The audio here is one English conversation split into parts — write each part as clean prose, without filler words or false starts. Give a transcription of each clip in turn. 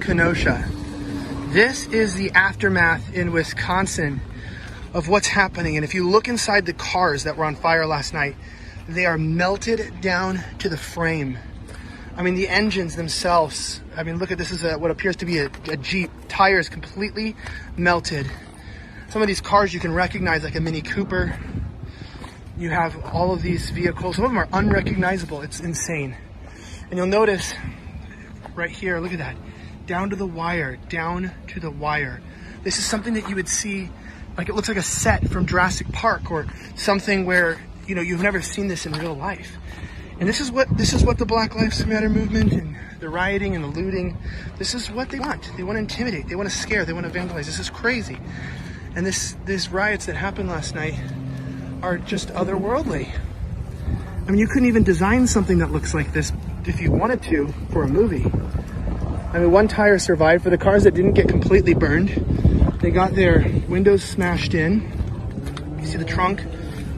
Kenosha. This is the aftermath in Wisconsin of what's happening. And if you look inside the cars that were on fire last night, they are melted down to the frame. I mean, the engines themselves, I mean, look at this, is what appears to be a Jeep. Tires completely melted. Some of these cars you can recognize, like a Mini Cooper. You have all of these vehicles. Some of them are unrecognizable. It's insane. And you'll notice right here, look at that. Down to the wire, down to the wire. This is something that you would see, like it looks like a set from Jurassic Park or something where, you know, you've never seen this in real life. And this is what the Black Lives Matter movement and the rioting and the looting, this is what they want. They want to intimidate, they want to scare, they want to vandalize. This is crazy. And these riots that happened last night are just otherworldly. I mean, you couldn't even design something that looks like this if you wanted to for a movie. I mean, one tire survived. For the cars that didn't get completely burned, they got their windows smashed in. You see the trunk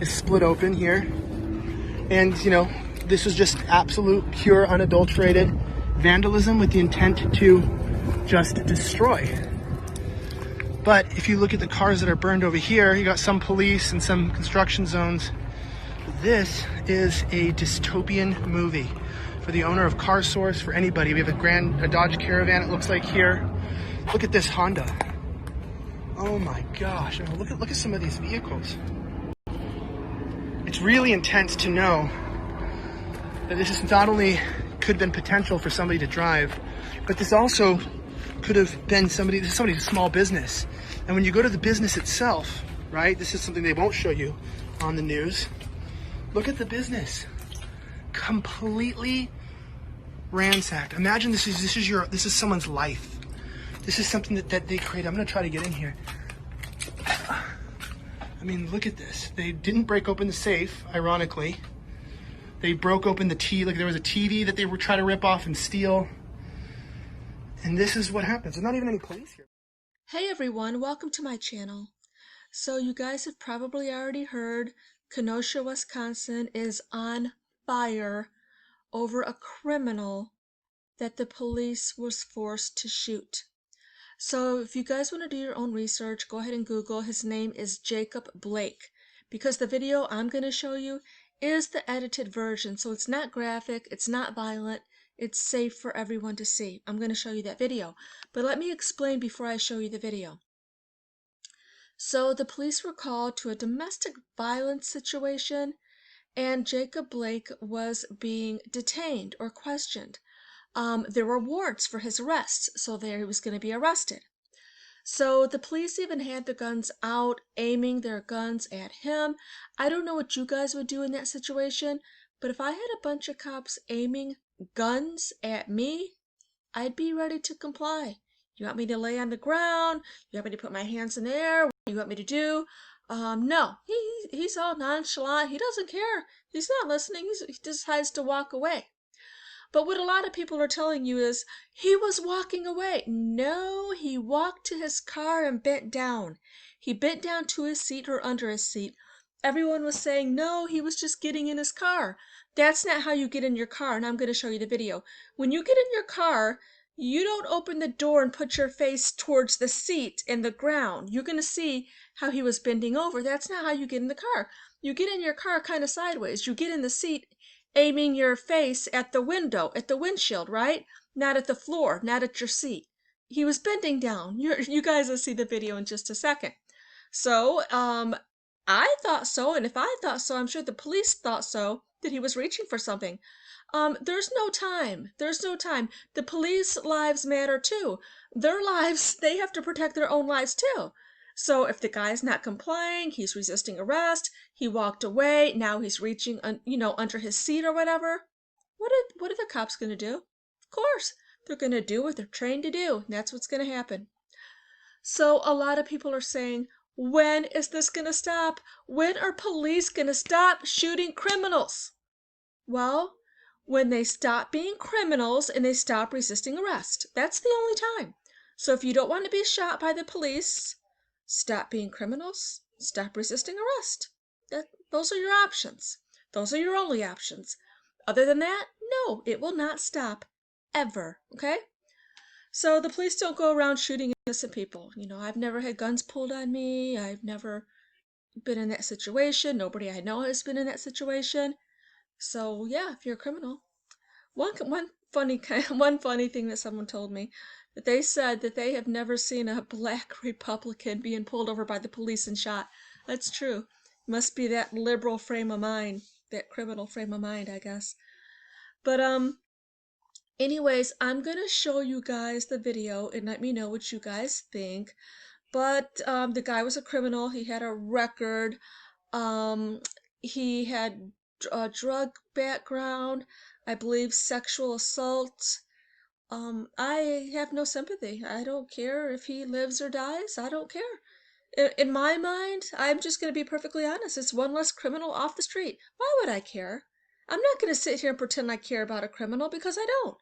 is split open here. And, you know, this was just absolute, pure, unadulterated vandalism with the intent to just destroy. But if you look at the cars that are burned over here, you got some police and some construction zones. This is a dystopian movie for the owner of Car Source, for anybody. We have a Dodge Caravan, it looks like here. Look at this Honda. Oh my gosh, I mean, look at some of these vehicles. It's really intense to know that this is not only could have been potential for somebody to drive, but this also could have been somebody's small business. And when you go to the business itself, right, this is something they won't show you on the news. Look at the business, completely ransacked. Imagine this is someone's life. This is something that they created. I'm gonna try to get in here. I mean, look at this. They didn't break open the safe, ironically. They broke open the TV, like there was a TV that they were trying to rip off and steal. And this is what happens. There's not even any police here. Hey everyone, welcome to my channel. So you guys have probably already heard Kenosha, Wisconsin is on fire over a criminal that the police was forced to shoot. So if you guys want to do your own research, go ahead and Google. His name is Jacob Blake, because the video I'm going to show you is the edited version. So it's not graphic, it's not violent, it's safe for everyone to see. I'm going to show you that video. But let me explain before I show you the video. So the police were called to a domestic violence situation, and Jacob Blake was being detained or questioned. There were warrants for his arrest, so there he was going to be arrested. So the police even had the guns out, aiming their guns at him. I don't know what you guys would do in that situation, but if I had a bunch of cops aiming guns at me, I'd be ready to comply. You want me to lay on the ground? You want me to put my hands in the air? What do you want me to do? No, he's all nonchalant. He doesn't care. He's not listening. He decides to walk away. But what a lot of people are telling you is he was walking away. No, he walked to his car and bent down. He bent down to his seat or under his seat. Everyone was saying, no, he was just getting in his car. That's not how you get in your car, and I'm going to show you the video. When you get in your car, you don't open the door and put your face towards the seat and the ground. You're going to see how he was bending over. That's not how you get in the car. You get in your car kind of sideways. You get in the seat aiming your face at the window, at the windshield, right? Not at the floor, not at your seat. He was bending down. You guys will see the video in just a second. So, I thought so, and if I thought so, I'm sure the police thought so, that he was reaching for something. There's no time. There's no time. The police lives matter too. Their lives, they have to protect their own lives too. So if the guy's not complying, he's resisting arrest, he walked away, now he's reaching, under his seat or whatever. What are the cops going to do? Of course, they're going to do what they're trained to do. That's what's going to happen. So a lot of people are saying, when is this going to stop? When are police going to stop shooting criminals? Well, when they stop being criminals and they stop resisting arrest. That's the only time. So if you don't want to be shot by the police, stop being criminals, stop resisting arrest. Those are your options. Those are your only options. Other than that, no, it will not stop ever, okay? So the police don't go around shooting innocent people. You know, I've never had guns pulled on me. I've never been in that situation. Nobody I know has been in that situation. So yeah, if you're a criminal, one funny thing that someone told me, that they said that they have never seen a black Republican being pulled over by the police and shot. That's true. Must be that liberal frame of mind, that criminal frame of mind, I guess. But anyways, I'm gonna show you guys the video and let me know what you guys think. But the guy was a criminal. He had a record. Um, he had a drug background, I believe sexual assault. I have no sympathy. I don't care if he lives or dies. I don't care. In my mind, I'm just going to be perfectly honest. It's one less criminal off the street. Why would I care? I'm not going to sit here and pretend I care about a criminal because I don't.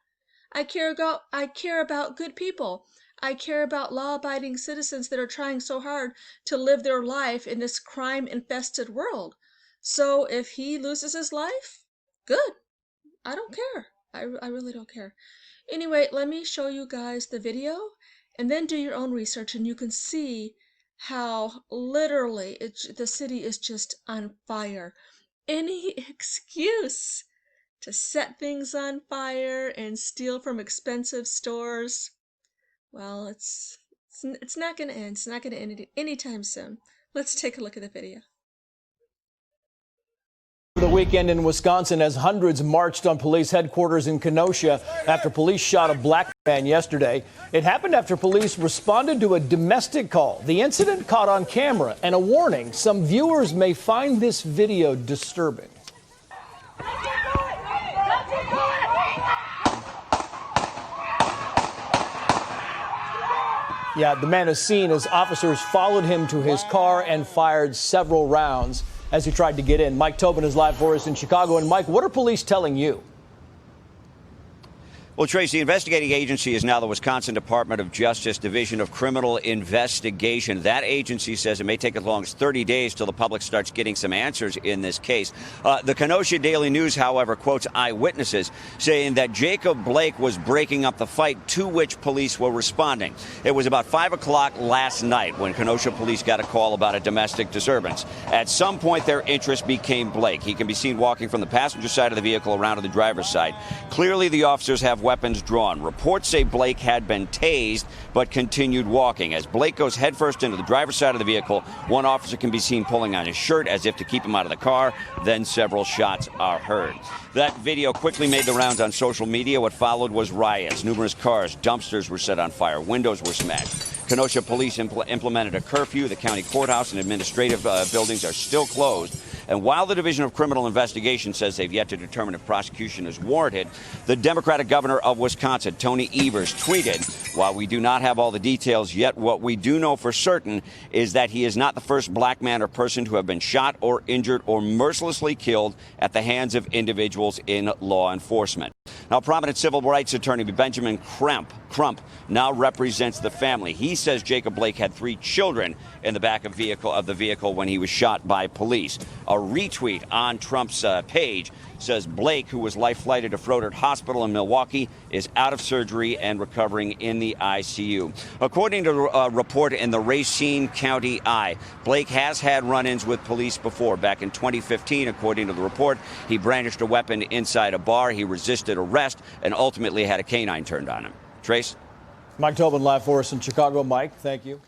I care about good people. I care about law-abiding citizens that are trying so hard to live their life in this crime-infested world. So if he loses his life, good. I don't care. I really don't care. Anyway, let me show you guys the video and then do your own research and you can see how literally the city is just on fire. Any excuse to set things on fire and steal from expensive stores, well, it's not going to end. It's not going to end anytime soon. Let's take a look at the video. The weekend in Wisconsin as hundreds marched on police headquarters in Kenosha after police shot a black man yesterday. It happened after police responded to a domestic call. The incident caught on camera and a warning. Some viewers may find this video disturbing. Yeah, the man is seen as officers followed him to his car and fired several rounds as he tried to get in. Mike Tobin is live for us in Chicago. And Mike, what are police telling you? Well, Trace, the investigating agency is now the Wisconsin Department of Justice Division of Criminal Investigation. That agency says it may take as long as 30 days till the public starts getting some answers in this case. The Kenosha Daily News, however, quotes eyewitnesses saying that Jacob Blake was breaking up the fight, to which police were responding. It was about 5 o'clock last night when Kenosha police got a call about a domestic disturbance. At some point, their interest became Blake. He can be seen walking from the passenger side of the vehicle around to the driver's side. Clearly, the officers have weapons drawn. Reports say Blake had been tased but continued walking. As Blake goes headfirst into the driver's side of the vehicle, one officer can be seen pulling on his shirt as if to keep him out of the car. Then several shots are heard. That video quickly made the rounds on social media. What followed was riots. Numerous cars, dumpsters were set on fire. Windows were smashed. Kenosha police implemented a curfew. The county courthouse and administrative buildings are still closed. And while the Division of Criminal Investigation says they've yet to determine if prosecution is warranted, the Democratic governor of Wisconsin, Tony Evers, tweeted, "While we do not have all the details yet, what we do know for certain is that he is not the first black man or person to have been shot or injured or mercilessly killed at the hands of individuals in law enforcement." Now, prominent civil rights attorney Benjamin Crump now represents the family. He says Jacob Blake had 3 children in the back of the vehicle when he was shot by police. A retweet on Trump's page says Blake, who was life-flighted to Froedtert Hospital in Milwaukee, is out of surgery and recovering in the ICU. According to a report in the Racine County Eye, Blake has had run-ins with police before. Back in 2015, according to the report, he brandished a weapon inside a bar. He resisted arrest and ultimately had a canine turned on him. Trace? Mike Tobin live for us in Chicago. Mike, thank you.